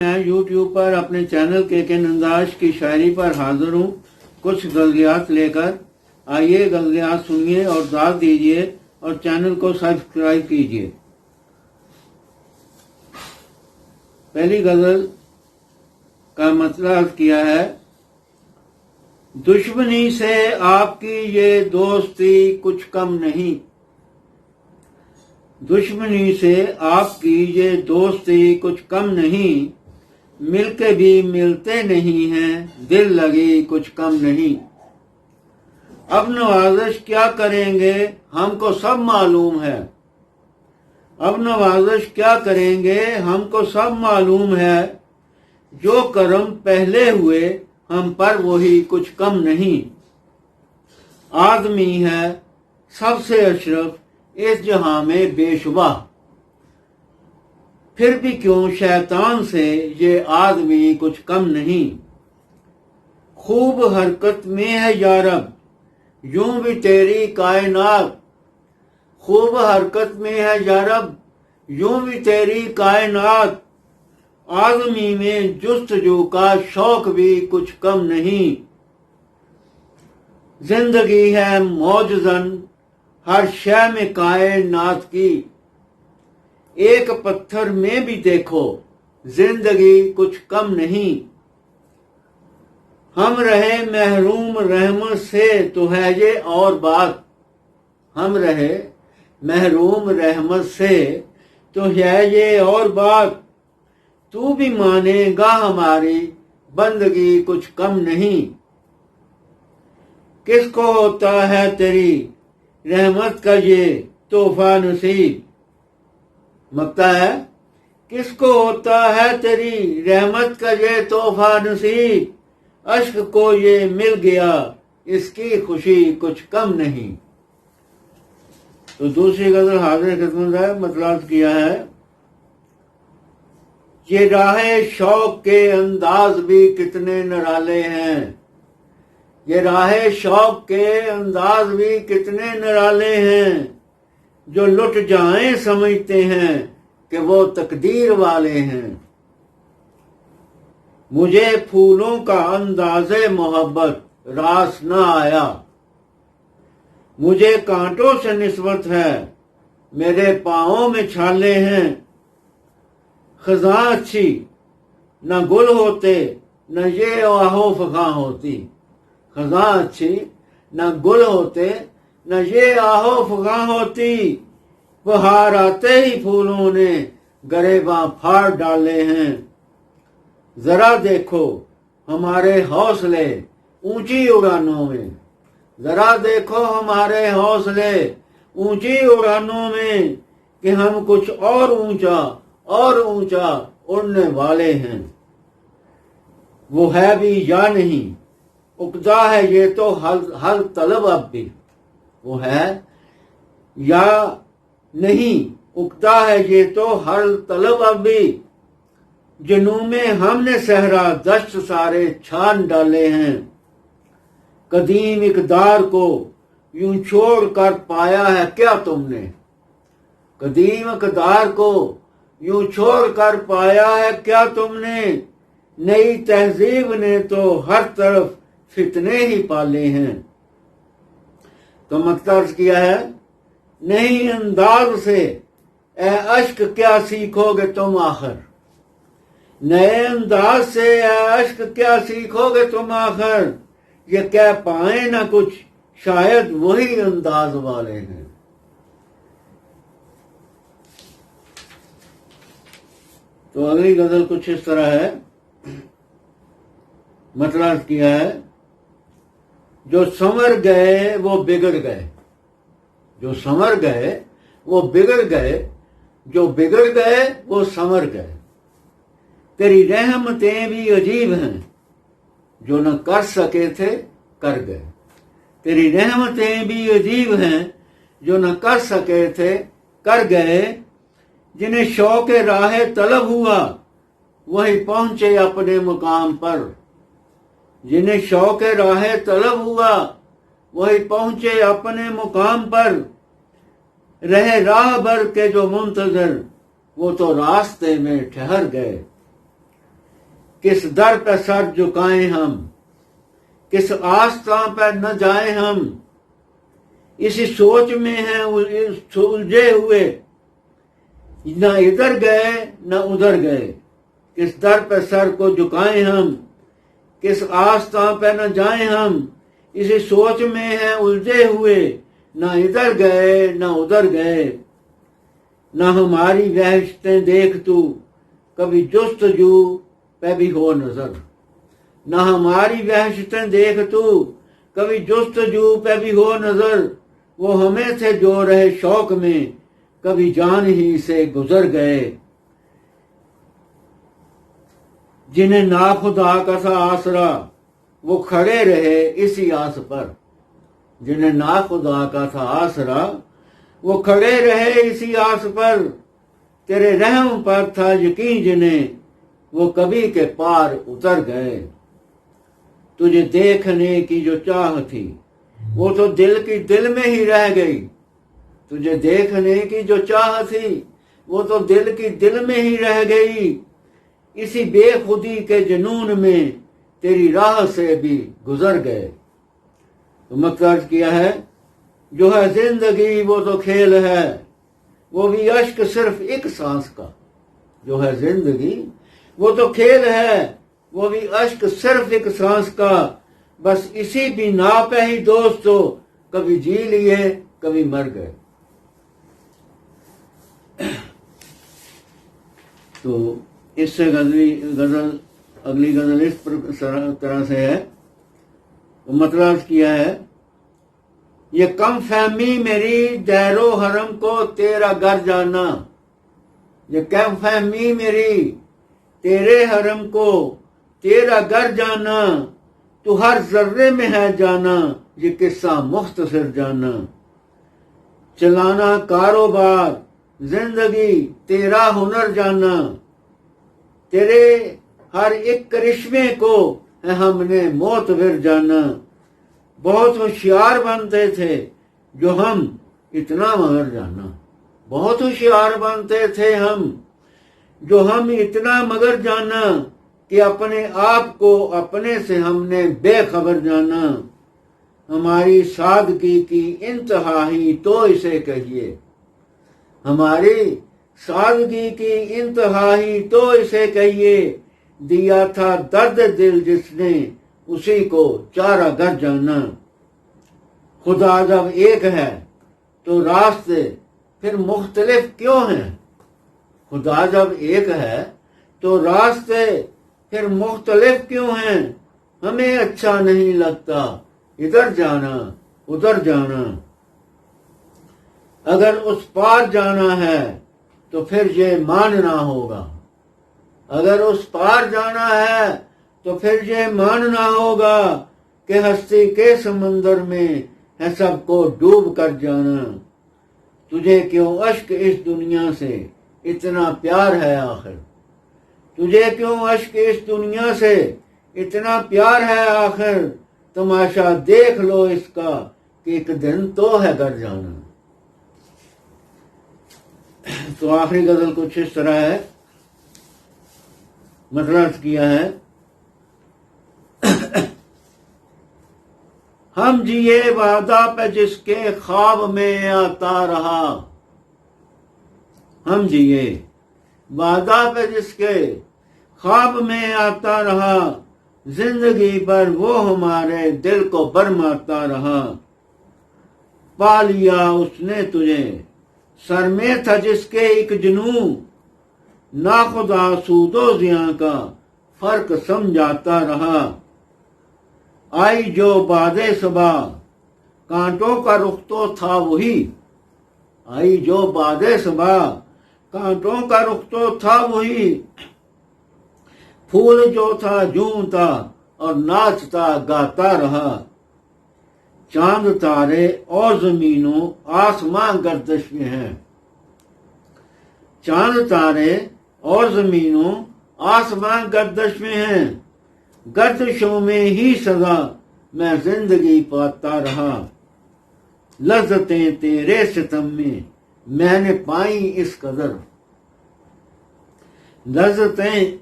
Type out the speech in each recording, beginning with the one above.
मैं यूट्यूब पर अपने चैनल के अंदाज की शायरी पर हाजिर हूँ कुछ गज़लियात लेकर। आइए गज़लियात सुनिए और दाद दीजिए और चैनल को सब्सक्राइब कीजिए। पहली गज़ल का मतलब किया है, दुश्मनी से आपकी ये दोस्ती कुछ कम नहीं, दुश्मनी से आपकी ये दोस्ती कुछ कम नहीं, मिलके भी मिलते नहीं हैं, दिल लगी कुछ कम नहीं। अब नवाजिश क्या करेंगे हमको सब मालूम है, अब नवाजिश क्या करेंगे हमको सब मालूम है, जो करम पहले हुए हम पर वही कुछ कम नहीं। आदमी है सबसे अशरफ इस जहां में बेशुबा, फिर भी क्यों शैतान से ये आदमी कुछ कम नहीं। खूब हरकत में है यारब यूं भी तेरी कायनात, खूब हरकत में है यारब यूं भी तेरी कायनात, आदमी में जुस्तजू का शौक भी कुछ कम नहीं। जिंदगी है मौजज़न हर शय में कायनात की, एक पत्थर में भी देखो जिंदगी कुछ कम नहीं। हम रहे महरूम रहमत से तो है ये और बात, हम रहे महरूम रहमत से तो है ये और बात, तू भी मानेगा हमारी बंदगी कुछ कम नहीं। किसको होता है तेरी रहमत का ये तोहफा नसीब, मकता है किसको होता है तेरी रहमत का ये तोहफा नसीब, अश्क को ये मिल गया इसकी खुशी कुछ कम नहीं। तो दूसरी गजल हाजिर खिदमत है, मतलब किया है, ये राहे शौक के अंदाज भी कितने निराले हैं, ये राहे शौक के अंदाज भी कितने निराले हैं, जो लुट जाएं समझते हैं कि वो तकदीर वाले हैं। मुझे फूलों का अंदाज़े मोहब्बत रास न आया, मुझे कांटों से निस्बत है मेरे पाँवों में छाले हैं। खज़ां अच्छी न गुल होते न ये आहो फगां होती, खज़ां अच्छी न गुल होते न ये आहो फगां होती, बहार आते ही फूलों ने गरेबां फाड़ डाले हैं। जरा देखो हमारे हौसले ऊंची उड़ानों में, जरा देखो हमारे हौसले ऊंची उड़ानों में, कि हम कुछ और ऊंचा उड़ने वाले हैं। वो है भी या नहीं उकदा है ये तो हर तलब अब भी, वो है या नहीं उकदा है ये तो हर तलब अब भी, जुनू में हमने सहरा दश्त सारे छान डाले हैं। कदीम इकदार को यूं छोड़ कर पाया है क्या तुमने, कदीम इकदार को यूं छोड़ कर पाया है क्या तुमने, नई तहजीब ने तो हर तरफ फितने ही पाले हैं। तो मकतर्ज किया है, नहीं अंदाज से ए अश्क क्या सीखोगे तुम आखिर, नए अंदाज से ए अश्क क्या सीखोगे तुम आखिर, ये कह पाए ना कुछ शायद वही अंदाज वाले हैं। तो अगली गजल कुछ इस तरह है, मतलब किया है, जो संवर गए वो बिगड़ गए, जो संवर गए वो बिगड़ गए, जो बिगड़ गए वो संवर गए। तेरी रहमतें भी अजीब हैं जो न कर सके थे कर गए, तेरी रहमतें भी अजीब हैं जो न कर सके थे कर गए। जिन्हें शौक राह तलब हुआ वही पहुंचे अपने मुकाम पर, जिन्हें शौक राह तलब हुआ वही पहुंचे अपने मुकाम पर। रहे राह भर के जो मुंतजर वो तो रास्ते में ठहर गए, किस दर पर सर झुकाएं हम, किस आस्था पर न जाए हम, इसी सोच में हैं उलझे हुए, न इधर गए न उधर गए। किस दर पर सर को झुकाएं हम, किस आस्था पर न जाएं हम, इसी सोच में हैं उलझे हुए, न इधर गए न उधर गए। न हमारी वहशतें देख तू, कभी जुस्तजू पे भी हो नजर। न हमारी वहशतें देख तू, कभी जुस्तजू पे भी हो नजर। वो हमें थे जो रहे शौक में, कभी जान ही से गुजर गए। जिन्हें नाखुदा का था आसरा, वो खड़े रहे इसी आस पर। जिन्हें नाखुदा का था आसरा, वो खड़े रहे इसी आस पर। तेरे रहम पर था यकीन जिन्हें, वो कभी के पार उतर गए। तुझे देखने की जो चाह थी, वो तो दिल की दिल में ही रह गई। तुझे देखने की जो चाह थी, वो तो दिल की दिल में ही रह गई। इसी बेखुदी के जुनून में तेरी राह से भी गुजर गए। तो मकसद किया है, जो है जिंदगी वो तो खेल है, वो भी अश्क सिर्फ एक सांस का। जो है जिंदगी वो तो खेल है, वो भी अश्क सिर्फ एक सांस का। बस इसी भी ना पे ही दोस्तों, कभी जी लिए कभी मर गए। तो इससे गजल अगली गजल इस तरह से है। तो मतलब किया है, ये कम फहमी मेरी दैरो हरम को तेरा घर जाना। ये कम फहमी मेरी तेरे हरम को तेरा घर जाना। तू हर जर्रे में है जाना, ये किस्सा मुख्तसर जाना। चलाना कारोबार जिंदगी तेरा हुनर जाना। तेरे हर एक करिश्मे को है हमने मोतबर जाना। बहुत होशियार बनते थे जो हम इतना मगर जाना। बहुत होशियार बनते थे हम जो हम इतना मगर जाना, कि अपने आप को अपने से हमने बेखबर जाना। हमारी सादगी की इंतहा ही तो इसे कहिए। हमारी सादगी की इंतहा ही तो इसे कहिए। दिया था दर्द दिल जिसने, उसी को चारा घर जाना। खुदा जब एक है तो रास्ते फिर मुख्तलिफ क्यों हैं। खुदा जब एक है तो रास्ते फिर मुख्तलिफ क्यों हैं। हमें अच्छा नहीं लगता इधर जाना उधर जाना। अगर उस पार जाना है तो फिर ये मानना होगा। अगर उस पार जाना है तो फिर ये मानना होगा कि हस्ती के समंदर में है सबको डूब कर जाना। तुझे क्यों अश्क इस दुनिया से इतना प्यार है आखिर। तुझे क्यों अश्क इस दुनिया से इतना प्यार है आखिर। तमाशा देख लो इसका कि एक दिन तो है घर जाना। तो आखिरी गजल कुछ इस तरह है, मतलब किया है, हम जिए वादा पे जिसके ख्वाब में आता रहा। हम जिए वादा पे जिसके ख्वाब में आता रहा। जिंदगी पर वो हमारे दिल को बरमाता रहा। पा लिया उसने तुझे सर में था जिसके एक जुनून। नाखुदा सूदो जिया का फर्क समझाता रहा। आई जो बादे सबा कांटों का रुख तो था वही। आई जो बादे सबा कांटों का रुख तो था वही। फूल जो था झूमता और नाचता गाता रहा। चांद तारे और जमीनों आसमां गर्दिश में हैं। चांद तारे और जमीनों आसमां गर्दिश में हैं। गर्दिशों में ही सजा मैं जिंदगी पाता रहा। लज्जतें तेरे सितम में मैंने पाई इस कदर। लज्जतें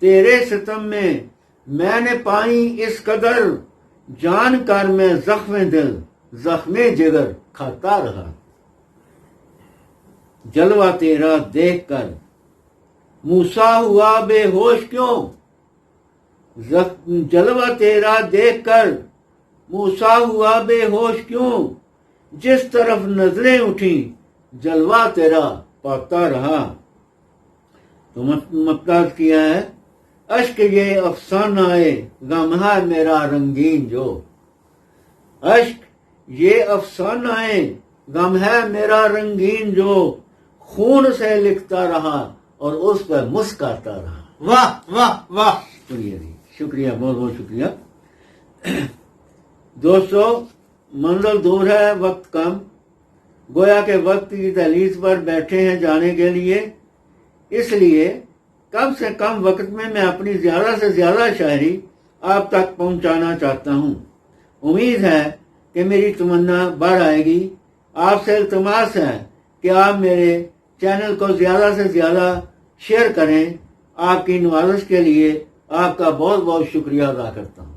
तेरे सितम में मैंने पाई इस कदर, जान कर मैं जख्म दिल जख्मे जिगर खाता रहा। जलवा तेरा देख कर मूसा हुआ बेहोश क्यों, जलवा तेरा देख कर मूसा हुआ बेहोश क्यों, जिस तरफ नजरें उठी जलवा तेरा पाता रहा। तो मतलब किया है, अश्क ये अफसाना है गम है मेरा रंगीन जो, अश्क ये अफसाना है गम है मेरा रंगीन जो, खून से लिखता रहा और उस पर मुस्कुराता रहा। वाह वाह वाह। शुक्रिया जी, शुक्रिया, बहुत बहुत शुक्रिया। दोस्तों, मंजिल दूर है, वक्त कम, गोया के वक्त की दहलीज पर बैठे हैं जाने के लिए, इसलिए कम से कम वक्त में मैं अपनी ज्यादा से ज्यादा शायरी आप तक पहुंचाना चाहता हूं। उम्मीद है कि मेरी तमन्ना बढ़ आएगी। आपसे इल्तिमास है कि आप मेरे चैनल को ज्यादा से ज्यादा शेयर करें। आपकी नवाजिश के लिए आपका बहुत बहुत शुक्रिया अदा करता हूं।